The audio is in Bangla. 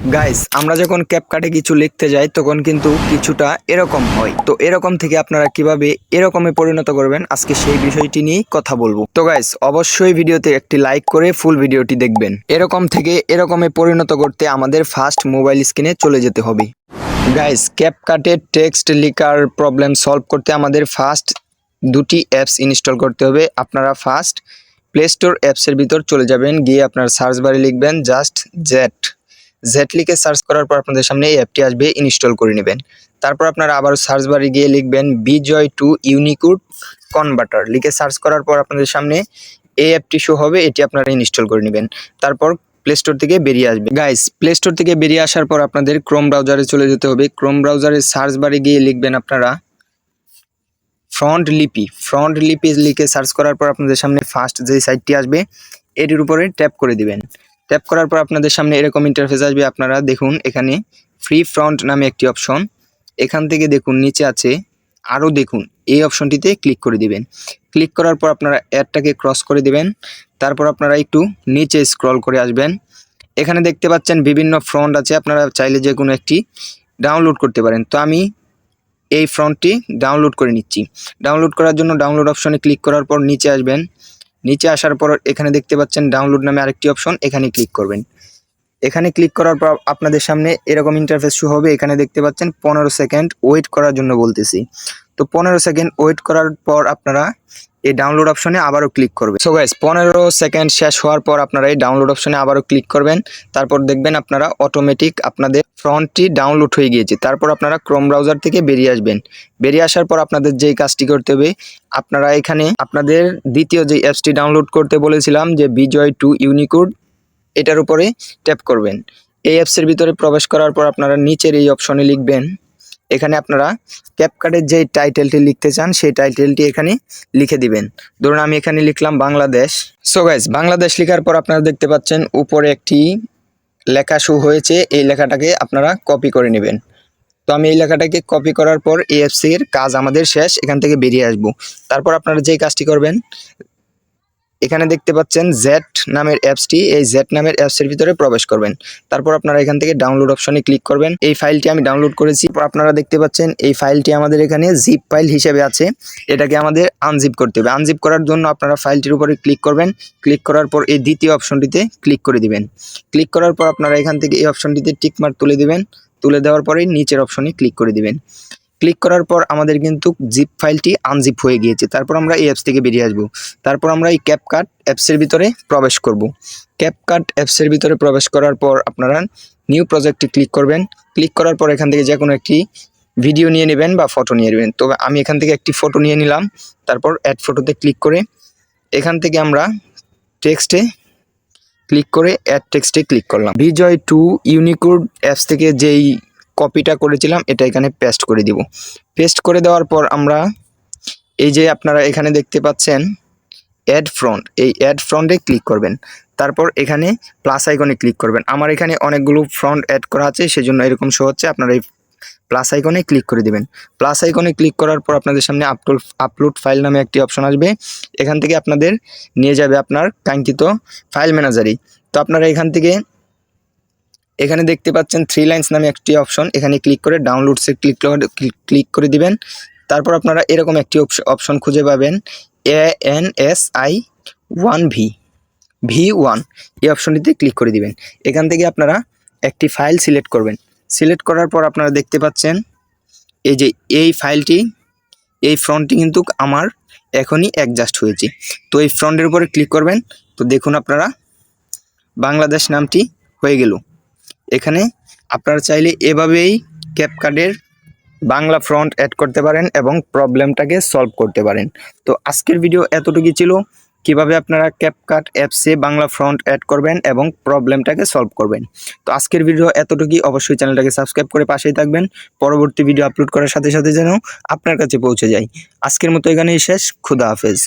গাইস আমরা যখন ক্যাপকাটে কিছু লিখতে যাই তখন কিন্তু কিছুটা এরকম হয়। তো এরকম থেকে আপনারা কিভাবে এরকমে পরিণত করবেন আজকে সেই বিষয়টি নিয়ে কথা বলবো। তো গাইস অবশ্যই ভিডিওতে একটি লাইক করে ফুল ভিডিওটি দেখবেন। এরকম থেকে এরকমে পরিণত করতে আমাদের ফার্স্ট মোবাইল স্ক্রিনে চলে যেতে হবে। গাইস ক্যাপকাটে টেক্সট লেখার প্রবলেম সলভ করতে আমাদের ফার্স্ট দুটি অ্যাপস ইনস্টল করতে হবে। আপনারা ফার্স্ট প্লে স্টোর অ্যাপসের ভিতর চলে যাবেন, গিয়ে আপনার সার্চ বারে লিখবেন জাস্ট জেট লিখে সার্চ করার পর আপনাদের সামনে এই অ্যাপটি আসবে, ইনস্টল করে নেবেন। তারপর আপনারা আবার সার্চ বারে গিয়ে লিখবেন বিজয় টু ইউনিকোড কনভার্টার লিখে সার্চ করার পর আপনাদের সামনে এই অ্যাপটি শো হবে, এটি আপনারা ইনস্টল করে নেবেন। তারপর প্লে স্টোর থেকে বেরিয়ে আসবে। গাইস প্লে স্টোর থেকে বেরিয়ে আসার পর আপনাদের ক্রোম ব্রাউজারে চলে যেতে হবে। ক্রোম ব্রাউজারের সার্চ বারে গিয়ে লিখবেন আপনারা ফ্রন্ট লিপি লিখে সার্চ করার পর আপনাদের সামনে ফার্স্ট যে সাইটটি আসবে এটির উপরে ট্যাপ করে দিবেন। ট্যাপ করার পর আপনাদের সামনে এরকম ইন্টারফেস আসবে। আপনারা দেখুন এখানে ফ্রি ফ্রন্ট নামে একটি অপশন, এখান থেকে দেখুন নিচে আছে আরও, দেখুন এই অপশনটিতে ক্লিক করে দিবেন। ক্লিক করার পর আপনারা অ্যাডটাকে ক্রস করে দিবেন। তারপর আপনারা একটু নিচে স্ক্রল করে আসবেন। এখানে দেখতে পাচ্ছেন বিভিন্ন ফ্রন্ট আছে, আপনারা চাইলে যে কোনো একটি ডাউনলোড করতে পারেন। তো আমি এই ফ্রন্টটি ডাউনলোড করে নিচ্ছি। ডাউনলোড করার জন্য ডাউনলোড অপশনে ক্লিক করার পর নিচে আসবেন। নিচে আসার পর এখানে দেখতে পাচ্ছেন ডাউনলোড নামে আরেকটি অপশন, এখানে ক্লিক করবেন। এখানে ক্লিক করার পর আপনাদের সামনে এরকম ইন্টারফেস শো হবে। এখানে দেখতে পাচ্ছেন 15 সেকেন্ড ওয়েট করার জন্য বলতেছি। তো 15 সেকেন্ড ওয়েট করার পর আপনারা এই ডাউনলোড অপশনে আবারও ক্লিক করবেন। সো গাইস 15 সেকেন্ড শেষ হওয়ার পর আপনারা এই ডাউনলোড অপশনে আবারও ক্লিক করবেন। তারপর দেখবেন আপনারা অটোমেটিক আপনাদের ফ্রন্টটি ডাউনলোড হয়ে গিয়েছে। তারপর আপনারা ক্রোম ব্রাউজার থেকে বেরিয়ে আসবেন। বেরিয়ে আসার পর আপনাদের যেই কাজটি করতে হবে, আপনারা এখানে আপনাদের দ্বিতীয় যে অ্যাপসটি ডাউনলোড করতে বলেছিলাম যে বিজয় টু ইউনিকোড, এটার উপরে ট্যাপ করবেন। এই অ্যাপসের ভিতরে প্রবেশ করার পর আপনারা নিচের এই অপশনে লিখবেন, এখানে আপনারা ক্যাপকাটের যে টাইটেলটি লিখতে চান সেই টাইটেলটি এখানে লিখে দিবেন। ধরুন আমি এখানে লিখলাম বাংলাদেশ। সো গাইস বাংলাদেশ লেখার পর আপনারা দেখতে পাচ্ছেন উপরে একটি লেখা শো হয়েছে, এই লেখাটাকে আপনারা কপি করে নেবেন। তো আমি এই লেখাটাকে কপি করার পর এই অ্যাপসের কাজ আমাদের শেষ, এখান থেকে বেরিয়ে আসব। তারপর আপনারা যেই কাজটি করবেন, এখানে দেখতে পাচ্ছেন জেট নামের অ্যাপসটি, এই জেট নামের অ্যাপসের ভিতরে প্রবেশ করবেন। তারপর আপনারা এখান থেকে ডাউনলোড অপশনে ক্লিক করবেন। এই ফাইলটি আমি ডাউনলোড করেছি। আপনারা দেখতে পাচ্ছেন এই ফাইলটি আমাদের এখানে জিপ ফাইল হিসেবে আছে, এটাকে আমাদের আনজিপ করতে হবে। আনজিপ করার জন্য আপনারা ফাইলটির উপরে ক্লিক করবেন। ক্লিক করার পর এই দ্বিতীয় অপশনটিতে ক্লিক করে দিবেন। ক্লিক করার পর আপনারা এখান থেকে এই অপশনটিতে টিকমার্ক তুলে দিবেন। তুলে দেওয়ার পরে নিচের অপশনে ক্লিক করে দিবেন। ক্লিক করার পর আমাদের কিন্তু জিপ ফাইলটি আনজিপ হয়ে গিয়েছে। তারপর আমরা এই অ্যাপস থেকে বেরিয়ে আসব। তারপর আমরা এই ক্যাপকাট অ্যাপসের ভিতরে প্রবেশ করব। ক্যাপকাট অ্যাপসের ভিতরে প্রবেশ করার পর আপনারা নিউ প্রজেক্টে ক্লিক করবেন। ক্লিক করার পর এখান থেকে যে কোনো একটি ভিডিও নিয়ে নেবেন বা ফটো নিয়ে নেবেন। তবে আমি এখান থেকে একটি ফটো নিয়ে নিলাম। তারপর অ্যাড ফটোতে ক্লিক করে এখান থেকে আমরা টেক্সটে ক্লিক করে অ্যাড টেক্সটে ক্লিক করলাম। বিজয় টু ইউনিকোড অ্যাপস থেকে যেই কপিটা করেছিলাম এটা এখানে পেস্ট করে দিব। পেস্ট করে দেওয়ার পর আমরা এই যে আপনারা এখানে দেখতে পাচ্ছেন অ্যাড ফ্রন্ট, এই অ্যাড ফ্রন্টে ক্লিক করবেন। তারপর এখানে প্লাস আইকনে ক্লিক করবেন। আমার এখানে অনেকগুলো ফ্রন্ট অ্যাড করা আছে সেজন্য এরকম শো হচ্ছে, আপনারা এই প্লাস আইকনে ক্লিক করে দিবেন। প্লাস আইকনে ক্লিক করার পর আপনাদের সামনে আপলোড ফাইল নামে একটি অপশন আসবে, এখান থেকে আপনাদের নিয়ে যাবে আপনার কাঙ্ক্ষিত ফাইল ম্যানেজারে। তো আপনারা এখান থেকে এখানে দেখতে পাচ্ছেন 3 লাইন্স নামে একটি অপশন, এখানে ক্লিক করে ডাউনলোডসে ক্লিক করে দিবেন। তারপর আপনারা এরকম একটি অপশন খুঁজে পাবেন ANSI1V1, এই অপশনটিতে ক্লিক করে দিবেন। এখান থেকে আপনারা একটি ফাইল সিলেক্ট করবেন। সিলেক্ট করার পর আপনারা দেখতে পাচ্ছেন এই যে এই ফাইলটি, এই ফ্রন্টটি কিন্তু আমার এখনই অ্যাডজাস্ট হয়েছে। তো এই ফ্রন্টের উপরে ক্লিক করবেন। তো দেখুন আপনারা বাংলাদেশ নামটি হয়ে গেল। এখানে আপনারা চাইলে এভাবেই ক্যাপকাটের বাংলা ফ্রন্ট অ্যাড করতে পারেন এবং প্রবলেমটাকে সলভ করতে পারেন। তো আজকের ভিডিও এতটুকুই ছিল, কিভাবে আপনারা ক্যাপকাট অ্যাপসে বাংলা ফ্রন্ট অ্যাড করবেন এবং প্রবলেমটাকে সলভ করবেন। তো আজকের ভিডিও এতটুকুই। অবশ্যই চ্যানেলটাকে সাবস্ক্রাইব করে পাশেই থাকবেন, পরবর্তী ভিডিও আপলোড করার সাথে সাথে যেন আপনার কাছে পৌঁছে যায়। আজকের মতো এখানেই শেষ। খুদা হাফেজ।